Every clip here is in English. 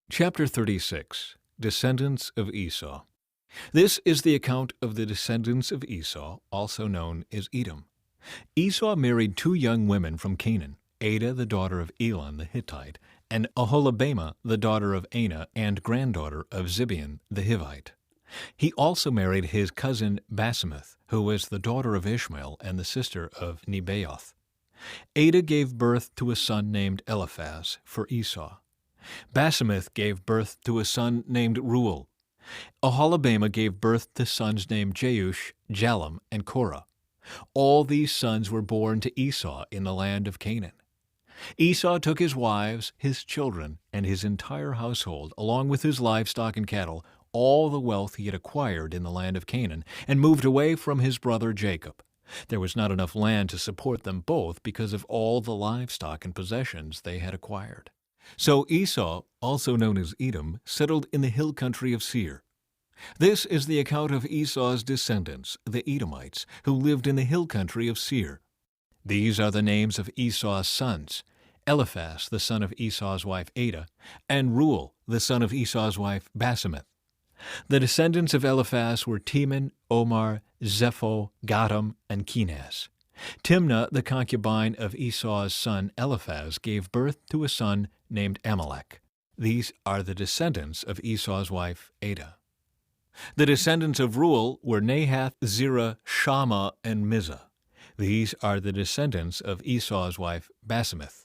Chapter 36. Descendants of Esau. This is the account of the descendants of Esau, also known as Edom. Esau married two young women from Canaan, Adah the daughter of Elon the Hittite, and Oholibamah the daughter of Anah and granddaughter of Zibeon the Hivite. He also married his cousin Basemath, who was the daughter of Ishmael and the sister of Nebaioth. Adah gave birth to a son named Eliphaz for Esau. Basemath gave birth to a son named Reuel. Oholibamah gave birth to sons named Jeush, Jalem, and Korah. All these sons were born to Esau in the land of Canaan. Esau took his wives, his children, and his entire household, along with his livestock and cattle, all the wealth he had acquired in the land of Canaan, and moved away from his brother Jacob. There was not enough land to support them both because of all the livestock and possessions they had acquired. So Esau, also known as Edom, settled in the hill country of Seir. This is the account of Esau's descendants, the Edomites, who lived in the hill country of Seir. These are the names of Esau's sons: Eliphaz, the son of Esau's wife Adah, and Reuel, the son of Esau's wife Basemath. The descendants of Eliphaz were Teman, Omar, Zepho, Gatam, and Kenaz. Timnah, the concubine of Esau's son Eliphaz, gave birth to a son named Amalek. These are the descendants of Esau's wife Adah. The descendants of Reuel were Nahath, Zerah, Shammah, and Mizah. These are the descendants of Esau's wife Basemath.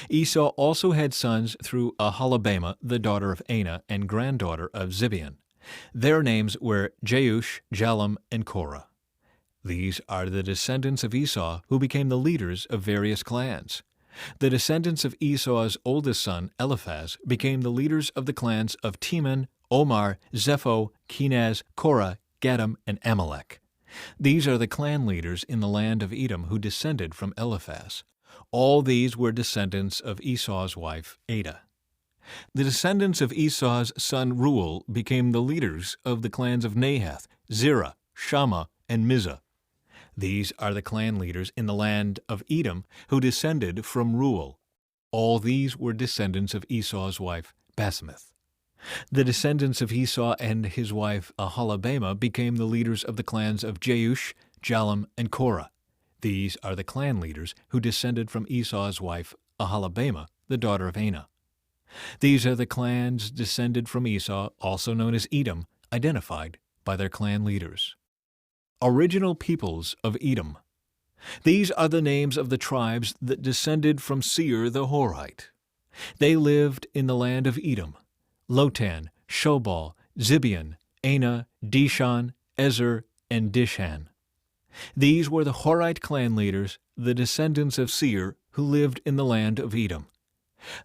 Esau also had sons through Oholibamah, the daughter of Anah and granddaughter of Zibeon. Their names were Jeush, Jalem, and Korah. These are the descendants of Esau who became the leaders of various clans. The descendants of Esau's oldest son, Eliphaz, became the leaders of the clans of Teman, Omar, Zepho, Kenaz, Korah, Gatam, and Amalek. These are the clan leaders in the land of Edom who descended from Eliphaz. All these were descendants of Esau's wife, Adah. The descendants of Esau's son Reuel became the leaders of the clans of Nahath, Zerah, Shammah, and Mizah. These are the clan leaders in the land of Edom who descended from Reuel. All these were descendants of Esau's wife, Basemath. The descendants of Esau and his wife Oholibamah became the leaders of the clans of Jeush, Jalem, and Korah. These are the clan leaders who descended from Esau's wife Oholibamah, the daughter of Anah. These are the clans descended from Esau, also known as Edom, identified by their clan leaders. Original peoples of Edom. These are the names of the tribes that descended from Seir the Horite. They lived in the land of Edom: Lotan, Shobal, Zibeon, Anah, Dishan, Ezer, and Dishan. These were the Horite clan leaders, the descendants of Seir, who lived in the land of Edom.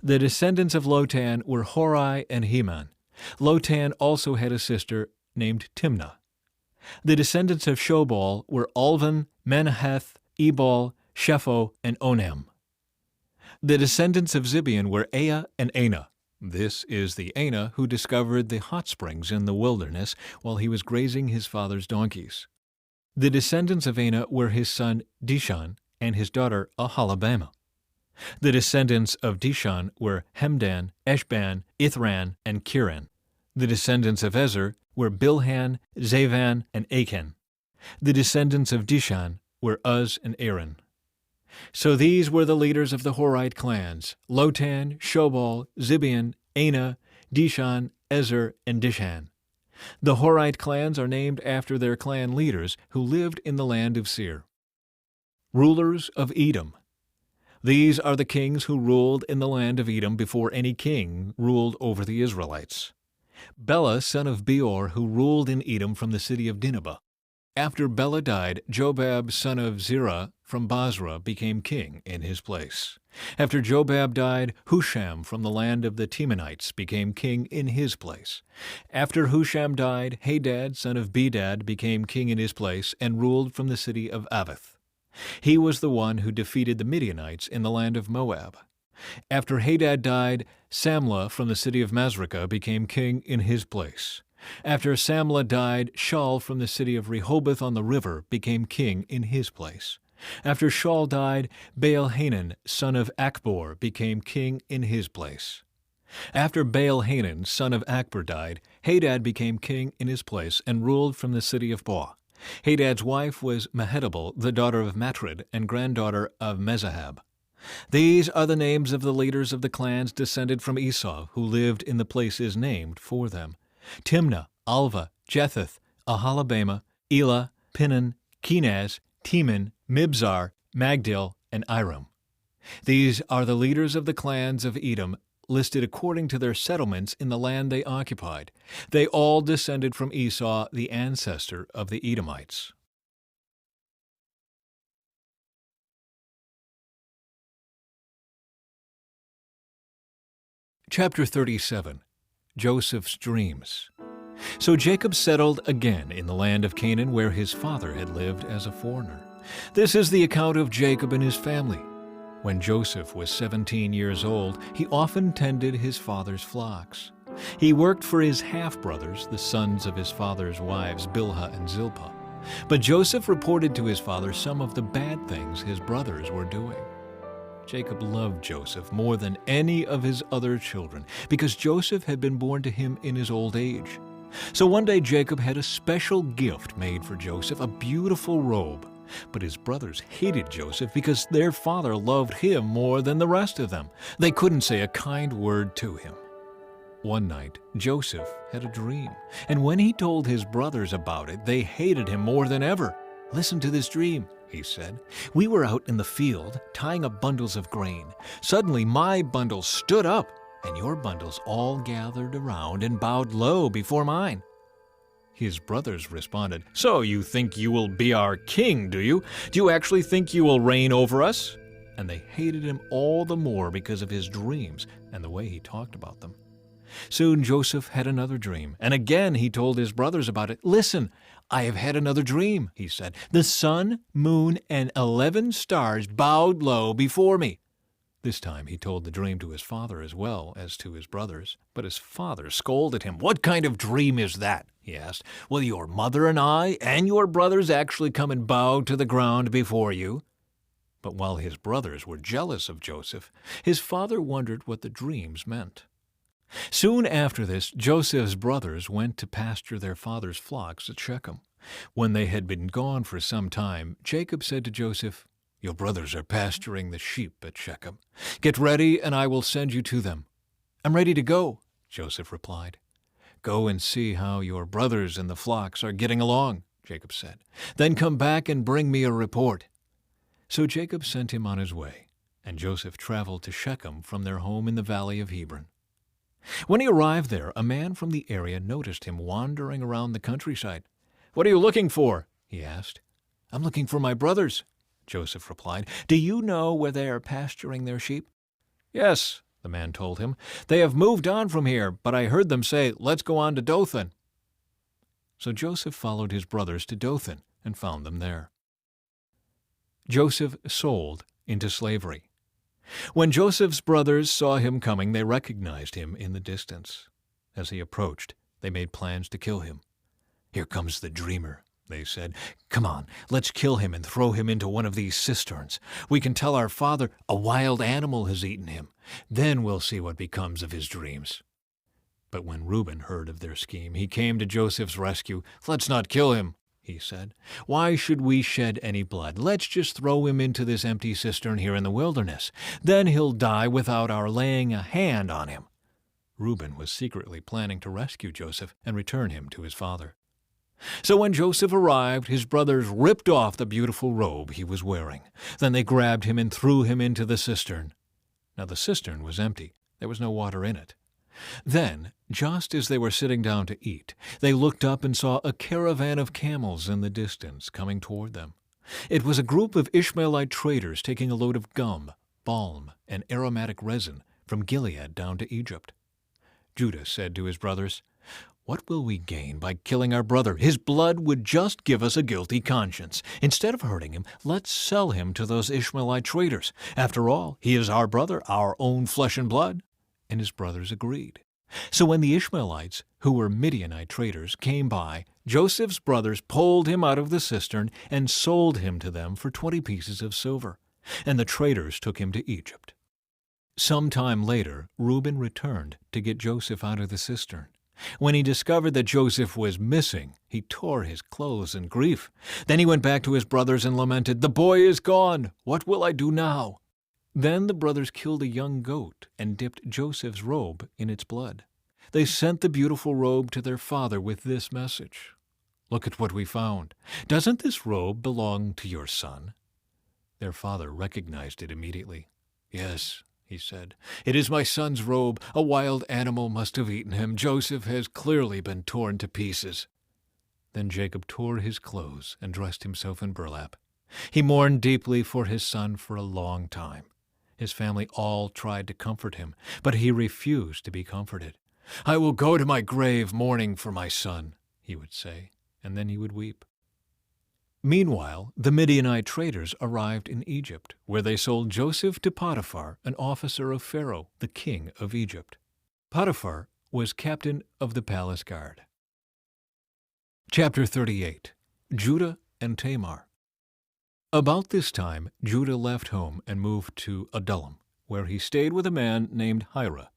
The descendants of Lotan were Hori and Heman. Lotan also had a sister named Timnah. The descendants of Shobal were Alvan, Manahath, Ebal, Shepho, and Onam. The descendants of Zibeon were Ea and Anah. This is the Anah who discovered the hot springs in the wilderness while he was grazing his father's donkeys. The descendants of Anah were his son Dishan and his daughter Oholibamah. The descendants of Dishan were Hemdan, Eshban, Ithran, and Kiran. The descendants of Ezer were Bilhan, Zavan, and Achan. The descendants of Dishan were Uz and Aaron. So these were the leaders of the Horite clans: Lotan, Shobal, Zibeon, Anah, Dishan, Ezer, and Dishan. The Horite clans are named after their clan leaders who lived in the land of Seir. Rulers of Edom. These are the kings who ruled in the land of Edom before any king ruled over the Israelites. Bela, son of Beor, who ruled in Edom from the city of Dinhabah. After Bela died, Jobab, son of Zerah from Basra, became king in his place. After Jobab died, Husham from the land of the Temanites became king in his place. After Husham died, Hadad, son of Bedad, became king in his place and ruled from the city of Avith. He was the one who defeated the Midianites in the land of Moab. After Hadad died, Samlah from the city of Masrekah became king in his place. After Samlah died, Shaul from the city of Rehoboth on the river became king in his place. After Shaul died, Baal-Hanan, son of Achbor, became king in his place. After Baal-Hanan, son of Akbor, died, Hadad became king in his place and ruled from the city of Boah. Hadad's wife was Mehetabel, the daughter of Matred and granddaughter of Mezahab. These are the names of the leaders of the clans descended from Esau, who lived in the places named for them: Timnah, Alva, Jetheth, Ahalabama, Elah, Pinon, Kenaz, Teman, Mibzar, Magdil, and Iram. These are the leaders of the clans of Edom, listed according to their settlements in the land they occupied. They all descended from Esau, the ancestor of the Edomites. Chapter 37. Joseph's Dreams. So Jacob settled again in the land of Canaan, where his father had lived as a foreigner. This is the account of Jacob and his family. When Joseph was 17 years old, he often tended his father's flocks. He worked for his half-brothers, the sons of his father's wives, Bilhah and Zilpah. But Joseph reported to his father some of the bad things his brothers were doing. Jacob loved Joseph more than any of his other children, because Joseph had been born to him in his old age. So one day Jacob had a special gift made for Joseph, a beautiful robe. But his brothers hated Joseph because their father loved him more than the rest of them. They couldn't say a kind word to him. One night, Joseph had a dream, and when he told his brothers about it, they hated him more than ever. "Listen to this dream," he said. "We were out in the field, tying up bundles of grain. Suddenly my bundle stood up, and your bundles all gathered around and bowed low before mine." His brothers responded, "So you think you will be our king, do you? Do you actually think you will reign over us?" And they hated him all the more because of his dreams and the way he talked about them. Soon Joseph had another dream, and again he told his brothers about it. "Listen, I have had another dream," he said. "The sun, moon, and 11 stars bowed low before me." This time he told the dream to his father as well as to his brothers. But his father scolded him. "What kind of dream is that?" he asked. "Will your mother and I and your brothers actually come and bow to the ground before you?" But while his brothers were jealous of Joseph, his father wondered what the dreams meant. Soon after this, Joseph's brothers went to pasture their father's flocks at Shechem. When they had been gone for some time, Jacob said to Joseph, "Your brothers are pasturing the sheep at Shechem. Get ready, and I will send you to them." "I'm ready to go," Joseph replied. "Go and see how your brothers and the flocks are getting along," Jacob said. "Then come back and bring me a report." So Jacob sent him on his way, and Joseph traveled to Shechem from their home in the valley of Hebron. When he arrived there, a man from the area noticed him wandering around the countryside. "What are you looking for?" he asked. "I'm looking for my brothers," Joseph replied. "Do you know where they are pasturing their sheep?" "Yes," the man told him. "They have moved on from here, but I heard them say, 'Let's go on to Dothan.'" So Joseph followed his brothers to Dothan and found them there. Joseph sold into slavery. When Joseph's brothers saw him coming, they recognized him in the distance. As he approached, they made plans to kill him. "Here comes the dreamer," they said. "Come on, let's kill him and throw him into one of these cisterns. We can tell our father a wild animal has eaten him. Then we'll see what becomes of his dreams." But when Reuben heard of their scheme, he came to Joseph's rescue. "Let's not kill him," he said. "Why should we shed any blood? Let's just throw him into this empty cistern here in the wilderness. Then he'll die without our laying a hand on him." Reuben was secretly planning to rescue Joseph and return him to his father. So when Joseph arrived, his brothers ripped off the beautiful robe he was wearing. Then they grabbed him and threw him into the cistern. Now the cistern was empty. There was no water in it. Then, just as they were sitting down to eat, they looked up and saw a caravan of camels in the distance coming toward them. It was a group of Ishmaelite traders taking a load of gum, balm, and aromatic resin from Gilead down to Egypt. Judah said to his brothers, "What will we gain by killing our brother? His blood would just give us a guilty conscience. Instead of hurting him, let's sell him to those Ishmaelite traders. After all, he is our brother, our own flesh and blood." And his brothers agreed. So when the Ishmaelites, who were Midianite traders, came by, Joseph's brothers pulled him out of the cistern and sold him to them for 20 pieces of silver. And the traders took him to Egypt. Some time later, Reuben returned to get Joseph out of the cistern. When he discovered that Joseph was missing, he tore his clothes in grief. Then he went back to his brothers and lamented, "The boy is gone! What will I do now?" Then the brothers killed a young goat and dipped Joseph's robe in its blood. They sent the beautiful robe to their father with this message: "Look at what we found. Doesn't this robe belong to your son?" Their father recognized it immediately. "Yes," he said, "it is my son's robe. A wild animal must have eaten him. Joseph has clearly been torn to pieces." Then Jacob tore his clothes and dressed himself in burlap. He mourned deeply for his son for a long time. His family all tried to comfort him, but he refused to be comforted. "I will go to my grave mourning for my son," he would say, and then he would weep. Meanwhile, the Midianite traders arrived in Egypt, where they sold Joseph to Potiphar, an officer of Pharaoh, the king of Egypt. Potiphar was captain of the palace guard. Chapter 38. Judah and Tamar. About this time, Judah left home and moved to Adullam, where he stayed with a man named Hira.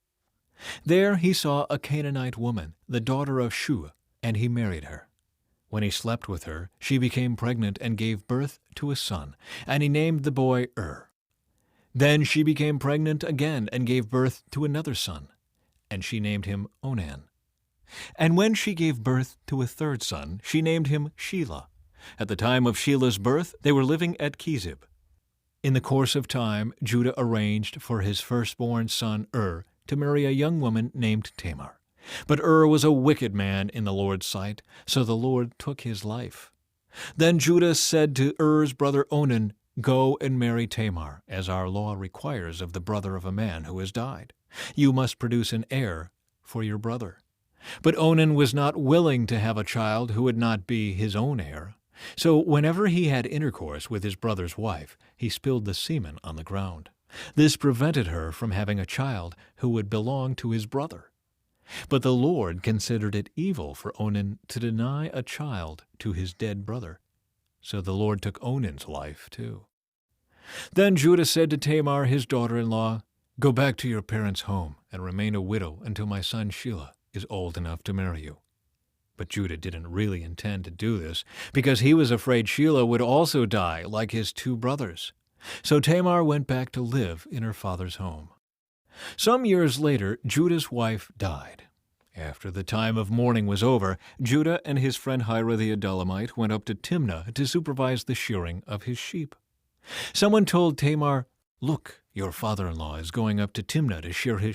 There he saw a Canaanite woman, the daughter of Shua, and he married her. When he slept with her, she became pregnant and gave birth to a son, and he named the boy Then she became pregnant again and gave birth to another son, and she named him Onan. And when she gave birth to a third son, she named him Shelah. At the time of Shelah's birth, they were living at Chezib. In the course of time, Judah arranged for his firstborn son to marry a young woman named Tamar. But was a wicked man in the Lord's sight, so the Lord took his life. Then Judah said to Er's brother Onan, "Go and marry Tamar, as our law requires of the brother of a man who has died. You must produce an heir for your brother." But Onan was not willing to have a child who would not be his own heir. So whenever he had intercourse with his brother's wife, he spilled the semen on the ground. This prevented her from having a child who would belong to his brother. But the Lord considered it evil for Onan to deny a child to his dead brother. So the Lord took Onan's life too. Then Judah said to Tamar, his daughter-in-law, "Go back to your parents' home and remain a widow until my son Shelah is old enough to marry you." But Judah didn't really intend to do this, because he was afraid Shelah would also die like his two brothers. So Tamar went back to live in her father's home. Some years later, Judah's wife died. After the time of mourning was over, Judah and his friend Hira the Adullamite went up to Timnah to supervise the shearing of his sheep. Someone told Tamar, "Look, your father-in-law is going up to Timnah to shear his